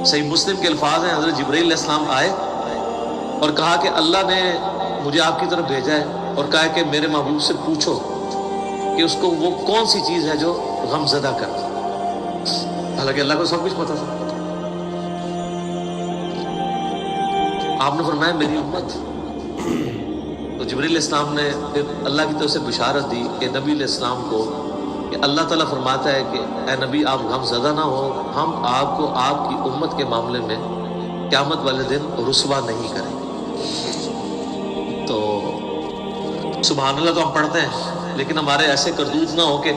صحیح مسلم کے الفاظ ہیں، حضرت جبرائیل علیہ السلام آئے اور کہا کہ اللہ نے مجھے آپ کی طرف بھیجا ہے اور کہا کہ میرے محبوب سے پوچھو کہ اس کو وہ کون سی چیز ہے جو غم زدہ کر، حالانکہ اللہ کو سب کچھ پتا تھا۔ آپ نے فرمایا میری امت، تو جبرائیل علیہ السلام نے پھر اللہ کی طرف سے بشارت دی کہ نبی علیہ السلام کو کہ اللہ تعالیٰ فرماتا ہے کہ اے نبی آپ غم زدہ نہ ہو، ہم آپ کو آپ کی امت کے معاملے میں قیامت والے دن رسوا نہیں کریں گے۔ تو سبحان اللہ تو ہم پڑھتے ہیں، لیکن ہمارے ایسے کردوت نہ ہو کہ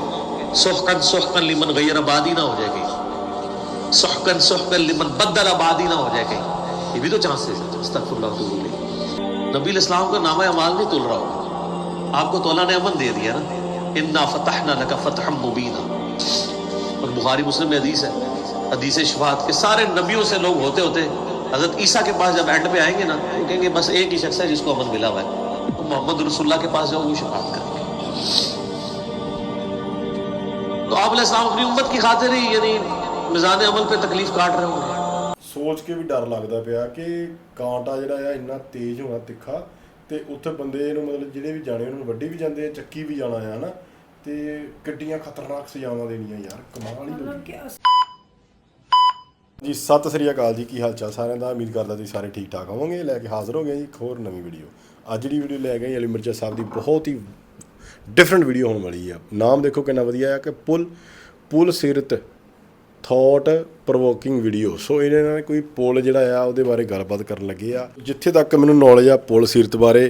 سحقن سحقن لمن غیر آبادی نہ ہو جائے گی، سحقن سحقن لمن بدل آبادی نہ ہو جائے گی، یہ بھی تو چانسز ہے۔ استغفر اللہ تو بولے نبی علیہ السلام کا نامہ اعمال نہیں تول رہا ہو، آپ کو تو اللہ نے امن دے دیا نا، انا فتحنا لک فتحا مبینا۔ اور بخاری مسلم میں حدیث ہے، حدیث شفاعت کے سارے نبیوں سے لوگ ہوتے ہوتے حضرت عیسیٰ کے پاس جب اینڈ پہ آئیں گے نا، وہ کہیں گے بس ایک ہی شخص ہے جس کو امن ملا ہوا ہے، تو محمد رسول اللہ کے پاس جاؤ، وہ شفاعت کریں گے۔ تو آپ علیہ السلام اپنی امت کی خاطر ہی یعنی میزان عمل پہ تکلیف کاٹ رہے ہوں گے۔ سوچ کے بھی ڈر لگتا پیا کہ کانٹا جڑا ہے اننا تیز ہونا تکھا تے اتنے بندے نوں مطلب جہے بھی جانے انہوں وڈی بھی جاندے ہیں، چکی بھی جانا ہے نا، تے گڈیاں خطرناک سزاواں دینیاں یار، کمال ہی ہوگی۔ جی ست سری اکال جی، کی حال چال سارے دا؟ امید کردا تسی سارے ٹھیک ٹھاک ہووے گے۔ لے کے حاضر ہو گئے جی ایک ہور نویں ویڈیو۔ اج جی ویڈیو لے گئے علی مرزا صاحب دی بہت ہی ڈفرنٹ ویڈیو ہونے والی ہے۔ نام دیکھو کتنا ودیا ہے کہ پل سیرت تھاٹ پرووکنگ ویڈیو۔ سو انہوں نے کوئی پل جڑا ہے وہ بارے گل بات کرن لگے آ، جتھے تک مینوں نالج آ پل سیرت بارے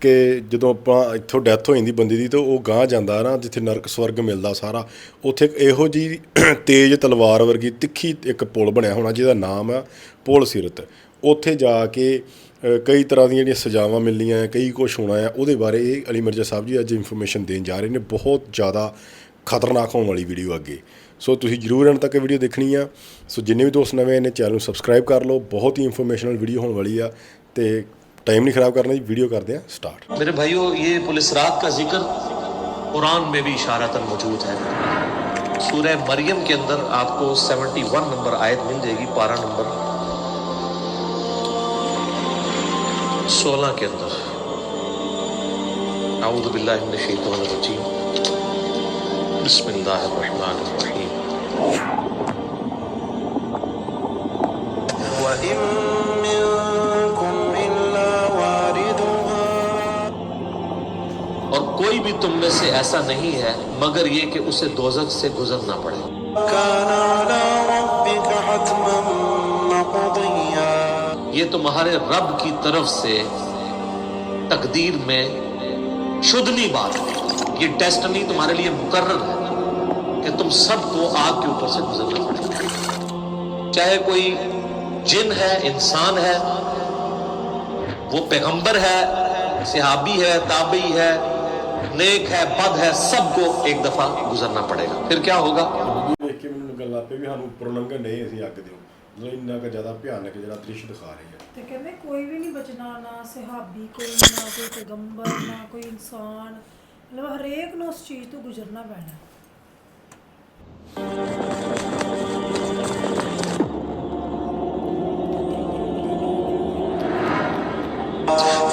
کہ جدوں اپاں اتھوں ڈیتھ ہو جاندی بندے دی تو وہ گاہ جاندا نا جتھے نرک سورگ ملدا سارا، اتھے ایک یہو جی تیز تلوار ورگی تکھی ایک پل بنیا ہونا جہدا نام ہے پل سیرت۔ اتھے جا کے کئی طرح دیا جہاں سزاواں ملنیاں ہیں، کئی کچھ ہونا ہے، وہ بارے علی مرزا صاحب جی اج انفارمیشن دین جا رہے ہیں۔ بہت زیادہ خطرناک ہونے والی ویڈیو اگے، سو تسی ضرور اینڈ تک ویڈیو دیکھنی ہے۔ سو جننے بھی دوست نویں نے چینل سبسکرائب کر لو، بہت ہی انفارمیشنل ویڈیو ہونے والی ہے، تے ٹائم نہیں خراب کرنا جی، ویڈیو کرتے ہیں سٹارٹ۔ میرے بھائیو، یہ پل صراط کا ذکر قرآن میں بھی اشارتاً موجود ہے۔ سورہ مریم کے اندر آپ کو 71 نمبر آیت مل جائے گی، پارہ نمبر 16 کے اندر۔ اعوذ باللہ من الشیطان الرجیم، بسم اللہ الرحمن الرحیم۔ وَإِن مِّنكُمْ إِلَّا وَارِدُهَا، اور کوئی بھی تم میں سے ایسا نہیں ہے مگر یہ کہ اسے دوزخ سے گزرنا پڑے۔ كَانَ عَلَى رَبِّكَ حَتْمًا مَّقْضِيًّا، یہ تمہارے رب کی طرف سے تقدیر میں شدنی بات ہے، یہ ڈیسٹنی تمہارے لیے مقرر ہے کہ تم سب کو آگ کے اوپر سے گزرنا پڑے، چاہے کوئی جن ہے، انسان ہے، وہ پیغمبر ہے، صحابی ہے، تابعی ہے، نیک ہے، بد ہے، سب کو ایک دفعہ گزرنا پڑے گا۔ پھر کیا ہوگا؟ دیکھ کے مینوں لگن لگ پے بھی سانوں اوپر لنگھن نہیں اسی اگ دے، مطلب اتنا کہ زیادہ بھیانک جڑا درش دکھا رہی ہے۔ تے کہندے کوئی بھی نہیں بچنا، نہ صحابی کوئی، نہ کوئی پیغمبر، نہ کوئی انسان، مطلب ہر ایک نو اس چیز تو گزرنا پینا۔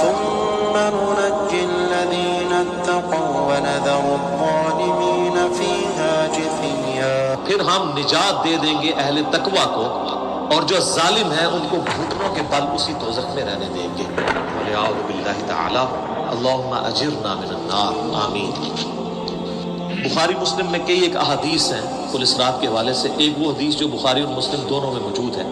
ثُمَّ نُنَجِّي الَّذِينَ اتَّقَوْا وَنَذَرُ الظَّالِمِينَ فِيهَا جِثِيًّا، پھر ہم نجات دے دیں گے اہل تقوی کو، اور جو ظالم ہیں ان کو گھٹنوں کے بل اسی دوزخ میں رہنے دیں گے۔ وَلِعَوْذُ بِاللَّهِ تَعَالَى اللہم اجرنا من النار، آمین۔ بخاری مسلم میں کئی ایک احادیث ہیں پل صراط کے حوالے سے۔ ایک وہ حدیث جو بخاری اور مسلم دونوں میں موجود ہے،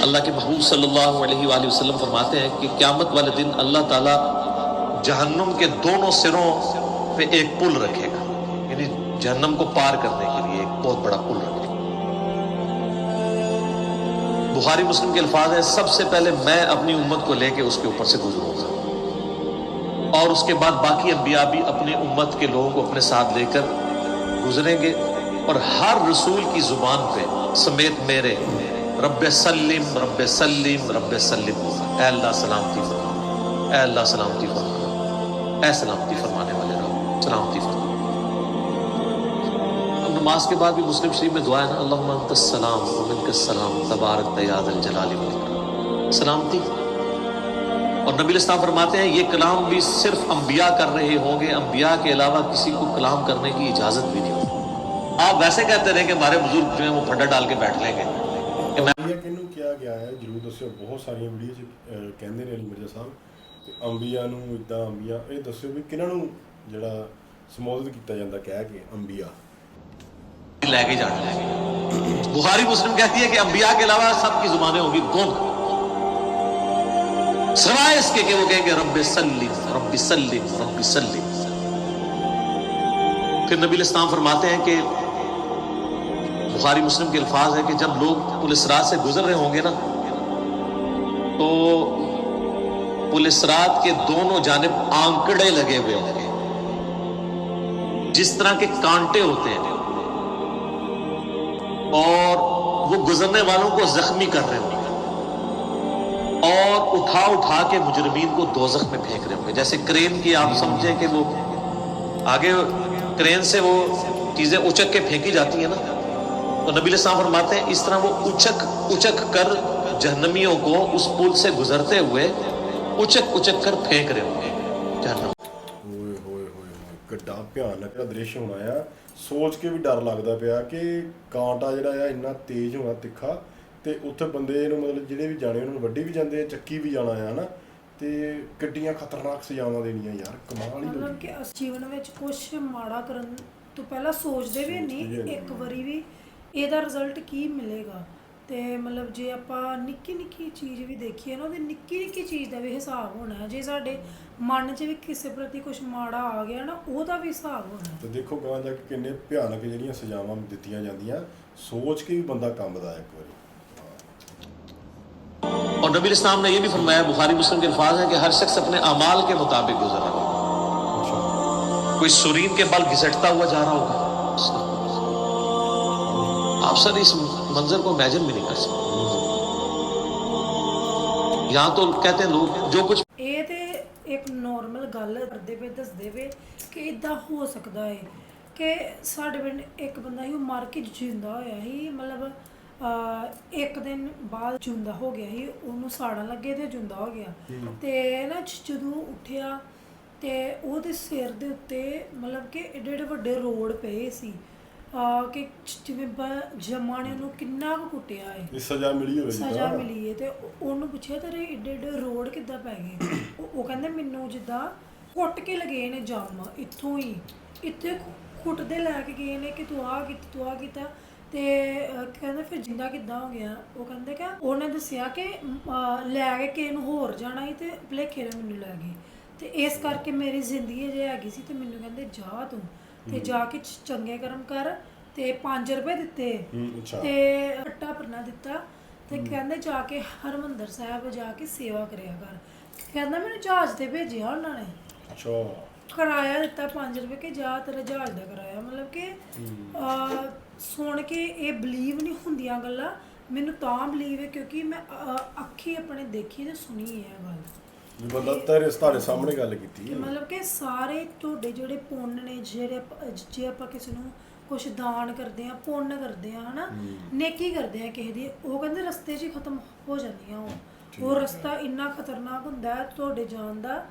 اللہ کے محبوب صلی اللہ علیہ وآلہ وسلم فرماتے ہیں کہ قیامت والے دن اللہ تعالیٰ جہنم کے دونوں سروں پہ ایک پل رکھے گا، یعنی جہنم کو پار کرنے کے لیے ایک بہت بڑا پل رکھے گا۔ بخاری مسلم کے الفاظ ہیں، سب سے پہلے میں اپنی امت کو لے کے اس کے اوپر سے گزروں گا، اور اس کے بعد باقی انبیاء بھی اپنے امت کے لوگوں کو اپنے ساتھ لے کر گزریں گے، اور ہر رسول کی زبان پہ سمیت میرے رب سلم رب سلم رب سلم ہوگا، اے اللہ سلامتی فرما، اے اللہ سلامتی فرما، اے سلامتی فرمانے والے رب سلامتی فرما۔ اب نماز کے بعد بھی مسلم شریف میں دعا ہے نا، اللہم انت السلام و منک السلام تبارک یا ذا الجلال والاکرام، سلامتی۔ اور نبی علیہ السلام فرماتے ہیں یہ کلام بھی صرف انبیاء کر رہے ہوں گے، انبیاء کے علاوہ کسی کو کلام کرنے کی اجازت بھی نہیں ہوتی۔ آپ ویسے کہتے رہے کہ ہمارے بزرگ جو ہیں وہ پھڈا ڈال کے بیٹھ لیں گے کہ میں یہ کہنوں کیا گیا ہے ضرور دسو، بہت ساری ویڈیو ਚ ਕਹਿੰਦੇ ਨੇ ਅਲੀ ਮਿਰਜ਼ਾ ਸਾਹਿਬ ਕਿ ਅੰਬੀਆ ਨੂੰ ਇਦਾਂ ਅੰਬੀਆ, ਇਹ ਦੱਸਿਓ ਵੀ ਕਿਹਨਾਂ ਨੂੰ ਜਿਹੜਾ ਸੰਬੋਧਿਤ ਕੀਤਾ ਜਾਂਦਾ ਕਹਿ ਕੇ ਅੰਬੀਆ। لے کے جانا۔ بخاری مسلم کہتی ہے کہ انبیاء کے علاوہ سب کی زبانیں ہوں گی گنگ، سوائے اس کے کہ وہ کہیں گے رب سلم رب سلم رب سلم۔ پھر نبی علیہ السلام فرماتے ہیں کہ بخاری مسلم کے الفاظ ہے کہ جب لوگ پل صراط سے گزر رہے ہوں گے نا تو پل صراط کے دونوں جانب آنکڑے لگے ہوئے ہوں گے، جس طرح کے کانٹے ہوتے ہیں، اور وہ گزرنے والوں کو زخمی کر رہے ہوں گے اور اٹھا اٹھا کے مجرمین کو دوزخ میں پھینک رہے ہوں گے۔ جیسے کرین کی آپ سمجھیں کہ وہ آگے کرین سے وہ چیزیں اچک کے پھینکی جاتی ہیں نا، تو نبی علیہ السلام فرماتے ہیں اس طرح وہ اچک کر جہنمیوں کو اس پل سے گزرتے ہوئے اچک کر پھینک رہے ہوں گے جہنم۔ ਹੋਏ ਹੋਏ ਹੋਏ ਕਿੱਡਾ ਭਿਆਨਕ ਦ੍ਰਿਸ਼ ਹੋਣਾ ਆ, ਸੋਚ ਕੇ ਵੀ ਡਰ ਲੱਗਦਾ ਪਿਆ ਕਿ ਕਾਂਟਾ ਜਿਹੜਾ ਆ ਇੰਨਾ ਤੇਜ਼ ਹੋਣਾ, ਤਿੱਖਾ, ਤੇ ਉੱਥੇ ਬੰਦੇ ਨੂੰ ਮਤਲਬ ਜਿਹੜੇ ਵੀ ਜਾਣੇ ਉਹਨਾਂ ਨੂੰ ਵੱਢੀ ਵੀ ਜਾਂਦੇ ਆ, ਚੱਕੀ ਵੀ ਜਾਣਾ ਆ ਨਾ, ਤੇ ਕਿੱਡੀਆਂ ਖਤਰਨਾਕ ਸਜ਼ਾਵਾਂ ਦੇਣੀਆਂ ਯਾਰ, ਕਮਾਲ ਹੀ ਮਤਲਬ ਹੋਈ। ਕਿ ਜੀਵਨ ਵਿੱਚ ਕੁਝ ਮਾੜਾ ਕਰਨ ਤੋਂ ਪਹਿਲਾਂ ਸੋਚਦੇ ਵੀ ਨਹੀਂ ਇੱਕ ਵਾਰੀ ਵੀ ਇਹਦਾ ਰਿਜ਼ਲਟ ਕੀ ਮਿਲੇਗਾ। ਤੇ ਮਤਲਬ ਜੇ ਆਪਾਂ ਨਿੱਕੀ ਨਿੱਕੀ ਚੀਜ਼ ਵੀ ਦੇਖੀਏ ਨਾ, ਉਹਦੀ ਨਿੱਕੀ ਨਿੱਕੀ ਚੀਜ਼ ਦਾ ਵੀ ਹਿਸਾਬ ਹੋਣਾ। ਜੇ ਸਾਡੇ ਮਨ 'ਚ ਵੀ ਕਿਸੇ ਪ੍ਰਤੀ ਕੁਝ ਮਾੜਾ ਆ ਗਿਆ ਨਾ, ਉਹਦਾ ਵੀ ਹਿਸਾਬ ਹੋਣਾ। ਤੇ ਦੇਖੋ ਗਾਂ ਜਾ ਕੇ ਕਿੰਨੇ ਭਿਆਨਕ ਜਿਹੜੀਆਂ ਸਜ਼ਾਵਾਂ ਦਿੱਤੀਆਂ ਜਾਂਦੀਆਂ, ਸੋਚ ਕੇ ਵੀ ਬੰਦਾ ਕੰਬਦਾ ਇੱਕ ਵਾਰੀ। اور نبی اسلام نے یہ بھی فرمایا، بخاری مسلم کے الفاظ ہیں کہ ہر شخص اپنے اعمال کے مطابق گزر رہا ہوگا۔ کوئی سورین کے بل گھسٹتا ہوا جا رہا ہوگا، آپ سر اس منظر کو امیجن بھی نہیں کر سکتے۔ یہاں تو کہتے ہیں لوگ جو کچھ ਇਹ ਤੇ ਇੱਕ ਨੋਰਮਲ ਗੱਲ ਕਰਦੇ ਪਏ, ਦੱਸਦੇ ਪਏ ਕਿ ਇਦਾਂ ਹੋ ਸਕਦਾ ਹੈ ਕਿ ਸਾਡੇ ਪਿੰਡ ਇੱਕ ਬੰਦਾ ਸੀ, ਉਹ ਮਰ ਕੇ ਜਿੰਦਾ ਹੋਇਆ ਸੀ, ਮਤਲਬ ਇੱਕ ਦਿਨ ਬਾਅਦ ਜਿੰਦਾ ਹੋ ਗਿਆ ਸੀ, ਉਹਨੂੰ ਸਾੜਨ ਲੱਗੇ ਤੇ ਜਿੰਦਾ ਹੋ ਗਿਆ। ਤੇ ਨਾ ਜਦੋਂ ਉੱਠਿਆ ਤੇ ਉਹਦੇ ਸਿਰ ਦੇ ਉੱਤੇ ਮਤਲਬ ਕਿ ਏਡੇ ਏਡੇ ਵੱਡੇ ਰੋਡ ਪਏ ਸੀ, ਕਿ ਜਿਵੇਂ ਜੰਮਾਂ ਨੇ ਉਹਨੂੰ ਕਿੰਨਾ ਕੁ ਕੁੱਟਿਆ ਹੈ, ਇਹ ਸਜ਼ਾ ਮਿਲੀ ਹੋਵੇ, ਸਜ਼ਾ ਮਿਲੀ ਹੈ। ਤੇ ਉਹਨੂੰ ਪੁੱਛਿਆ ਤੇਰੇ ਏਡੇ ਏਡੇ ਰੋਡ ਕਿੱਦਾਂ ਪੈ ਗਏ? ਉਹ ਕਹਿੰਦੇ ਮੈਨੂੰ ਜਿੱਦਾਂ ਕੁੱਟ ਕੇ ਲਗੇ ਨੇ ਜੰਮ, ਇੱਥੋਂ ਹੀ ਇੱਥੇ ਕੁੱਟਦੇ ਲੈ ਕੇ ਗਏ ਨੇ ਕਿ ਤੂੰ ਆਹ ਕੀਤਾ। ਤੇ ਕਹਿੰਦੇ ਫਿਰ ਜਿੰਦਾ ਕਿੱਦਾਂ ਹੋ ਗਿਆ? ਉਹ ਕਹਿੰਦੇ ਕਿ ਉਹਨੇ ਦੱਸਿਆ ਕਿ ਲੈ ਕੇ ਕਿਸੇ ਨੂੰ ਹੋਰ ਜਾਣਾ ਸੀ ਤੇ ਭੁਲੇਖੇ ਨਾਲ ਮੈਨੂੰ ਲੈ ਗਏ, ਤੇ ਇਸ ਕਰਕੇ ਮੇਰੀ ਜ਼ਿੰਦਗੀ ਜੇ ਹੈਗੀ ਸੀ ਤੇ ਮੈਨੂੰ ਕਹਿੰਦੇ ਜਾ ਤੂੰ ਤੇ ਜਾ ਕੇ ਚੰਗੇ ਕਰਮ ਕਰ, ਤੇ 5 ਰੁਪਏ ਦਿੱਤੇ ਤੇ ਅੱਟਾ ਪਰਨਾ ਦਿੱਤਾ, ਤੇ ਕਹਿੰਦੇ ਜਾ ਕੇ ਹਰਮੰਦਰ ਸਾਹਿਬ ਜਾ ਕੇ ਸੇਵਾ ਕਰਿਆ ਕਰ। ਕਹਿੰਦਾ ਮੈਨੂੰ ਜਹਾਜ਼ ਤੇ ਭੇਜਿਆ ਉਹਨਾਂ ਨੇ, ਅੱਛਾ, ਕਿਰਾਇਆ ਦਿੱਤਾ 5 ਰੁਪਏ ਕਿ ਜਾ ਤੇਰਾ ਜਹਾਜ਼ ਦਾ ਕਿਰਾਇਆ। ਮਤਲਬ ਕਿ ਸੁਣ ਕੇ ਇਹ ਬਲੀਵ ਨਹੀਂ ਹੁੰਦੀਆਂ ਗੱਲਾਂ, ਮੈਨੂੰ ਤਾਂ ਬਲੀਵ ਹੈ ਕਿਉਂਕਿ ਮੈਂ ਅੱਖੀ ਆਪਣੇ ਦੇਖੀ ਤੇ ਸੁਣੀ ਹੈ ਗੱਲ। ਵੀ ਬੰਦਾ ਤੁਹਾਡੇ ਸਾਹਮਣੇ ਗੱਲ ਕੀਤੀ ਹੈ। ਮਤਲਬ ਕਿ ਸਾਰੇ ਤੁਹਾਡੇ ਜਿਹੜੇ ਪੁੰਨ ਨੇ, ਜਿਹੜੇ ਜੇ ਆਪਾਂ ਕਿਸੇ ਨੂੰ ਕੁਛ ਦਾਨ ਕਰਦੇ ਆ, ਪੁੰਨ ਕਰਦੇ ਆ, ਹਨਾ, ਨੇਕੀ ਕਰਦੇ ਆ ਕਿਸੇ ਦੀ, ਉਹ ਕਹਿੰਦੇ ਰਸਤੇ 'ਚ ਹੀ ਖਤਮ ਹੋ ਜਾਂਦੀਆਂ। ਉਹ ਰਸਤਾ ਇੰਨਾ ਖਤਰਨਾਕ ਹੁੰਦਾ ਹੈ ਤੁਹਾਡੇ ਜਾਣ ਦਾ,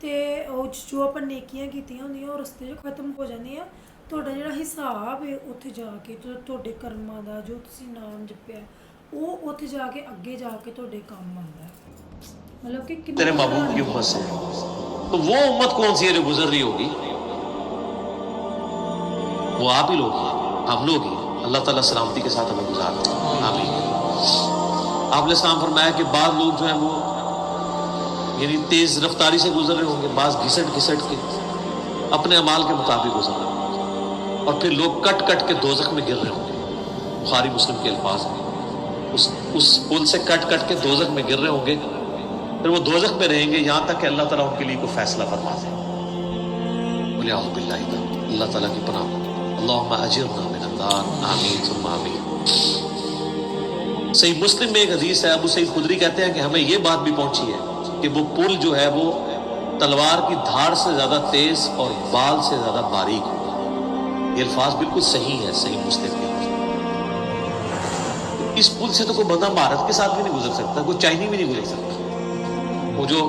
ਤੇ ਉਹ ਜੋ ਆਪਾਂ ਨੇਕੀਆਂ ਕੀਤੀਆਂ ਹੁੰਦੀਆਂ ਉਹ ਰਸਤੇ 'ਚ ਖਤਮ ਹੋ ਜਾਂਦੀਆਂ। ਤੁਹਾਡਾ ਜਿਹੜਾ ਹਿਸਾਬ ਹੈ ਉੱਥੇ ਜਾ ਕੇ ਤੁਹਾਡੇ ਕਰਮਾਂ ਦਾ, ਜੋ ਤੁਸੀਂ ਨਾਮ ਜਪਿਆ, وہ اتنے جا کے اگے جا کے تھوڑے کام آتا ہے. مطلب کہ تیرے محبوب کی امت سے تو وہ امت کون سی ہے جو گزر رہی ہوگی؟ وہ آپ ہی لوگ ہیں, ہم لوگ ہی. اللہ تعالیٰ سلامتی کے ساتھ ہمیں گزارتے ہیں. آمین. آپ نے السلام فرمایا کہ بعض لوگ جو ہیں وہ یعنی تیز رفتاری سے گزر رہے ہوں گے, بعض گھسٹ گھسٹ کے اپنے اعمال کے مطابق گزر رہے ہوں گے, اور پھر لوگ کٹ کٹ کے دوزخ میں گر رہے ہوں گے. بخاری مسلم کے الفاظ ہیں, اس پل سے کٹ کٹ کے دوزخ میں گر رہے ہوں گے, پھر وہ دوزخ میں رہیں گے یہاں تک کہ اللہ تعالیٰ ان کے لیے کوئی فیصلہ فرما دے. بولے اعوذ باللہ تعالیٰ, اللہ تعالیٰ کی پناہ. اللہم اجرنا من النار. آمین ثم آمین. صحیح مسلم میں ایک حدیث ہے, ابو سعید خدری کہتے ہیں کہ ہمیں یہ بات بھی پہنچی ہے کہ وہ پل جو ہے وہ تلوار کی دھاڑ سے زیادہ تیز اور بال سے زیادہ باریک ہوگا. یہ الفاظ بالکل صحیح ہیں صحیح مسلم کے. اس پل سے تو کوئی بندہ بھارت کے ساتھ بھی نہیں گزر سکتا, کوئی چائنی بھی نہیں گزر سکتا. وہ جو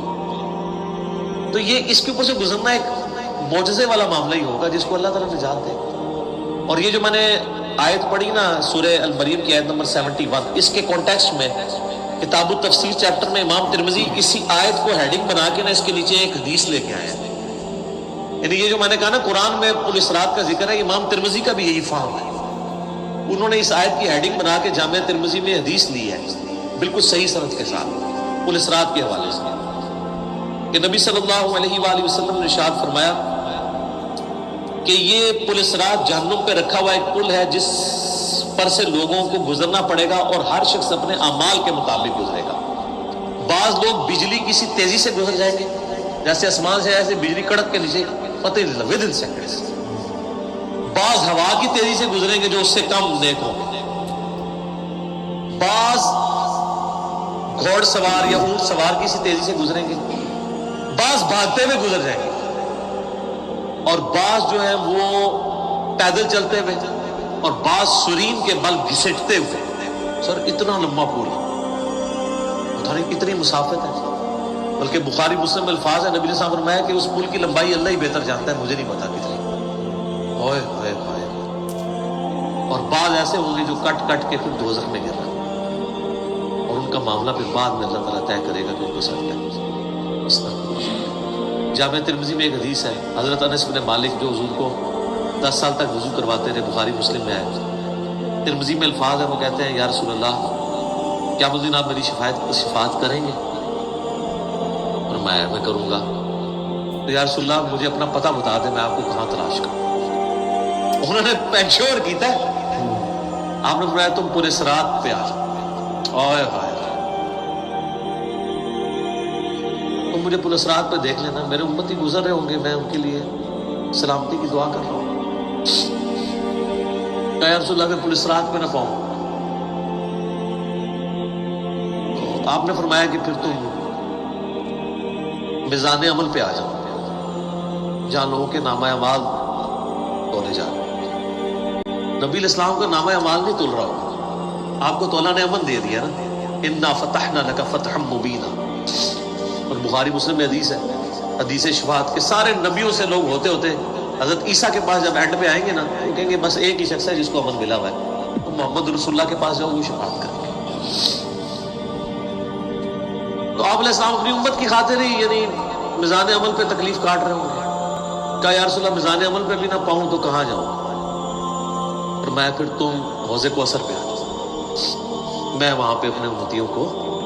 تو یہ اس کے اوپر سے گزرنا ایک معجزے والا معاملہ ہی ہوگا جس کو اللہ تعالیٰ نجات دے. اور یہ جو میں نے آیت پڑھی نا سورہ المریم کی آیت نمبر 71, اس کے کانٹیکسٹ میں کتاب التفسیر چیپٹر میں امام ترمذی اسی آیت کو ہیڈنگ بنا کے نا اس کے نیچے ایک حدیث لے کے آئے ہیں. یعنی یہ جو میں نے کہا نا قرآن میں پل اسرات کا ذکر ہے, امام ترمذی کا بھی یہی فہم ہے. انہوں نے اس آیت کی ہیڈنگ بنا کے جامعہ ترمذی میں حدیث لی ہے بالکل صحیح سند کے ساتھ پل اسرات کے حوالے سے کہ نبی صلی اللہ علیہ وآلہ وسلم نے ارشاد فرمایا کہ یہ پل اسرات جہنم پہ رکھا ہوا ایک پل ہے جس پر سے لوگوں کو گزرنا پڑے گا اور ہر شخص اپنے اعمال کے مطابق گزرے گا. بعض لوگ بجلی کسی تیزی سے گزر جائیں گے, جیسے آسمان سے ایسے بجلی کڑک کے نیچے پتہ نہیں لگا ودن سیکنڈز. بعض ہوا کی تیزی سے گزریں گے جو اس سے کم نیک ہوں گے. بعض گھوڑ سوار یا اونٹ سوار کسی تیزی سے گزریں گے, بعض بھاگتے ہوئے گزر جائیں گے, اور بعض جو ہیں وہ پیدل چلتے ہوئے, اور بعض سرین کے بل گھسٹتے ہوئے. سر اتنا لمبا پل ہے, پتہ نہیں کتنی مسافت ہے. بلکہ بخاری مسلم میں الفاظ ہے نبی نے فرمایا کہ اس پل کی لمبائی اللہ ہی بہتر جانتا ہے, مجھے نہیں پتا کتنی. ہوئے ہوئے ہوئے. اور بعض ایسے ہوں گے جو کٹ کٹ کے پھر دوزخ میں گر رہے ہیں, اور ان کا معاملہ پھر بعد میں اللہ تعالیٰ طے کرے گا کہ ان کو ساتھ کیا. جامعہ ترمذی میں ایک حدیث ہے, حضرت انس بن مالک جو حضور کو 10 سال تک وضو کرواتے رہے, بخاری مسلم میں ہے. ترمذی میں الفاظ ہے, وہ کہتے ہیں یا رسول اللہ کیا اس دن آپ میری شفاعت کریں گے؟ اور میں کروں گا. تو یا رسول اللہ مجھے اپنا پتہ بتا دیں, میں آپ کو کہاں تلاش کروں. انہوں نے پینشور کیتا ہے, آپ نے فرمایا تم پورے سرات پہ آ جاؤ. اوئے ہوئے, تم مجھے پورے سرات پہ دیکھ لینا, میرے امتی گزر رہے ہوں گے, میں ان کے لیے سلامتی کی دعا کر رہا ہوں. کہ یا رسول اللہ اگر پورے سرات پہ نہ پاؤں, تو آپ نے فرمایا کہ پھر تم میزان عمل پہ آ جاؤ جہاں لوگوں کے نامہ اعمال تولے جا رہے. نبی الاسلام کا نامہ اعمال نہیں تول رہا ہوگا, آپ کو تو اللہ نے امن دے دیا نا, انا فتحنا لک فتحا مبینا. اور بخاری مسلم میں حدیث ہے, حدیث شفاعت کے سارے نبیوں سے لوگ ہوتے ہوتے حضرت عیسیٰ کے پاس جب اینڈ پہ آئیں گے نا, وہ کہیں گے بس ایک ہی شخص ہے جس کو امن ملا ہوا ہے, تو محمد رسول اللہ کے پاس جاؤ, وہ شفاعت کریں گے. تو آپ علیہ السلام اپنی امت کی خاطر ہی یعنی میزان عمل پہ تکلیف کاٹ رہے ہوں گے. کہا یا رسول اللہ میزان عمل پہ بھی نہ پاؤں تو کہاں جاؤں؟ اور میں پھر تم حوض کوثر پہ آ جاؤ, میں وہاں پہ اپنے امتیوں کو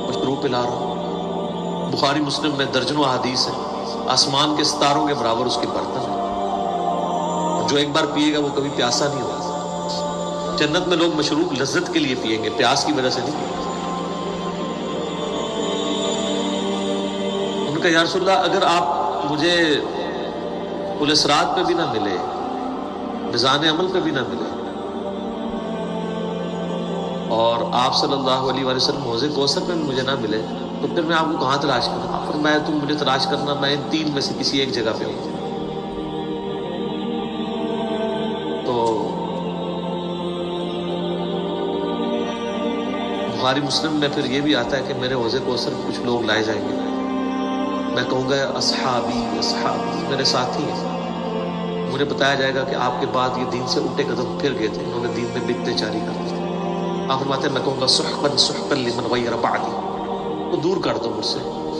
مشروب پلا رہا ہوں. بخاری مسلم میں درجنوں احادیث ہے, آسمان کے ستاروں کے برابر اس کے برتن ہیں, جو ایک بار پیے گا وہ کبھی پیاسا نہیں ہوگا. جنت میں لوگ مشروب لذت کے لیے پیئیں گے, پیاس کی وجہ سے نہیں پیئیں گے. ان کا یا رسول اللہ اگر آپ مجھے پل اسرات پہ بھی نہ ملے, میزان عمل پہ بھی نہ ملے, اور آپ صلی اللہ علیہ وسلم حوض کوثر پہ بھی مجھے نہ ملے, تو پھر میں آپ کو کہاں تلاش کروں؟ پھر میں تم مجھے تلاش کرنا, میں ان 3 میں سے کسی ایک جگہ پہ ہوں. تو بخاری مسلم میں پھر یہ بھی آتا ہے کہ میرے حوض کوثر میں کچھ لوگ لائے جائیں گے, میں کہوں گا اصحابی اصحابی, میرے ساتھی ہیں. مجھے بتایا جائے گا کہ آپ کے بعد یہ دین سے الٹے قدم پھر گئے تھے, انہوں نے دین میں بدعتیں جاری کر دی. آپ فرماتے ہیں میں کہوں گا سحقا سحقا لمن غیر بعدی, تو دور کر دو مجھ سے,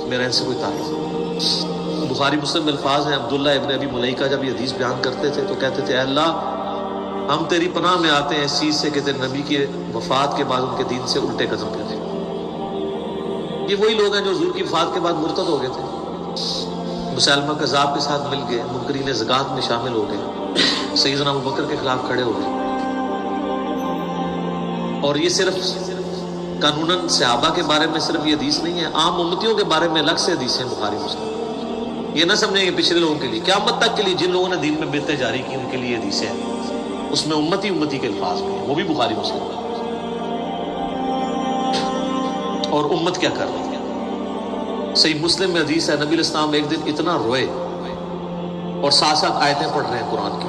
میرا ان سے کوئی تعلق نہیں. بخاری مسلم میں الفاظ ہیں, عبداللہ ابن ابی ملیکہ جب یہ حدیث بیان کرتے تھے تو کہتے تھے اے اللہ ہم تیری پناہ میں آتے ہیں اس چیز سے کہ تیرے نبی کی وفات کے بعد ان کے دین سے الٹے قدم پھر گئے. یہ وہی لوگ ہیں جو حضور کی وفات کے بعد مرتد ہو گئے تھے, مسلمہ کذاب کے ساتھ مل گئے, منکرین زکوٰۃ میں شامل ہو گئے, سیدنا ابوبکر کے خلاف کھڑے ہو گئے. اور یہ صرف قانوناً صحابہ کے بارے میں صرف یہ حدیث نہیں ہے, عام امتیوں کے بارے میں الگ سے حدیث ہیں بخاری مسلم. یہ نہ سمجھیں کہ پچھلے لوگوں کے لیے, قیامت تک کے لیے جن لوگوں نے دین میں بدعتیں جاری کی ان کے لیے حدیثیں ہیں, اس میں امتی کے الفاظ بھی ہیں, وہ بھی بخاری مسلم ہے. اور امت کیا کر رہی ہے؟ صحیح مسلم میں حدیث ہے, نبی الاسلام ایک دن اتنا روئے اور ساتھ ساتھ آیتیں پڑھ رہے ہیں قرآن کی,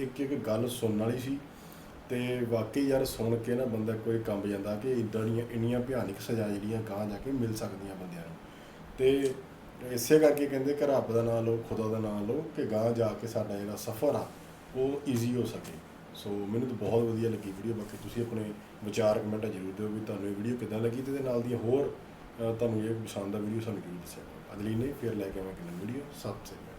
ਇੱਕ ਗੱਲ ਸੁਣਨ ਵਾਲੀ ਸੀ ਤੇ ਵਾਕਈ ਯਾਰ ਸੁਣ ਕੇ ਨਾ ਬੰਦਾ ਕੋਈ ਕੰਬ ਜਾਂਦਾ ਕਿ ਇਦਾਂ ਦੀਆਂ ਇੰਨੀਆਂ ਭਿਆਨਕ ਸਜ਼ਾ ਜਿਹੜੀਆਂ ਗਾਂ ਜਾ ਕੇ ਮਿਲ ਸਕਦੀਆਂ ਬੰਦਿਆਂ ਨੂੰ। ਤੇ ਇਸੇ ਕਰਕੇ ਕਹਿੰਦੇ ਕਿ ਰੱਬ ਦਾ ਨਾਮ ਲਓ, ਖੁਦਾ ਦਾ ਨਾਮ ਲਓ ਕਿ ਗਾਂ ਜਾ ਕੇ ਸਾਡਾ ਜਿਹੜਾ ਸਫ਼ਰ ਆ ਉਹ ਈਜ਼ੀ ਹੋ ਸਕੇ। ਸੋ ਮੈਨੂੰ ਤਾਂ ਬਹੁਤ ਵਧੀਆ ਲੱਗੀ ਵੀਡੀਓ। ਬਾਕੀ ਤੁਸੀਂ ਆਪਣੇ ਵਿਚਾਰ ਕਮੈਂਟ ਜ਼ਰੂਰ ਦਿਓ ਵੀ ਤੁਹਾਨੂੰ ਇਹ ਵੀਡੀਓ ਕਿੱਦਾਂ ਲੱਗੀ ਤੇ ਇਹਦੇ ਨਾਲ ਦੀਆਂ ਹੋਰ ਤੁਹਾਨੂੰ ਇਹ ਪਸੰਦ ਆ ਵੀਡੀਓ ਸਾਨੂੰ ਜ਼ਰੂਰ ਦੱਸਿਆ। ਅਗਲੀ ਨੇ ਫਿਰ ਲੈ ਕੇ ਆਵਾਂਗੇ ਨਵੀਂ ਵੀਡੀਓ। ਸਤਿ ਸ਼੍ਰੀ ਅਕਾਲ।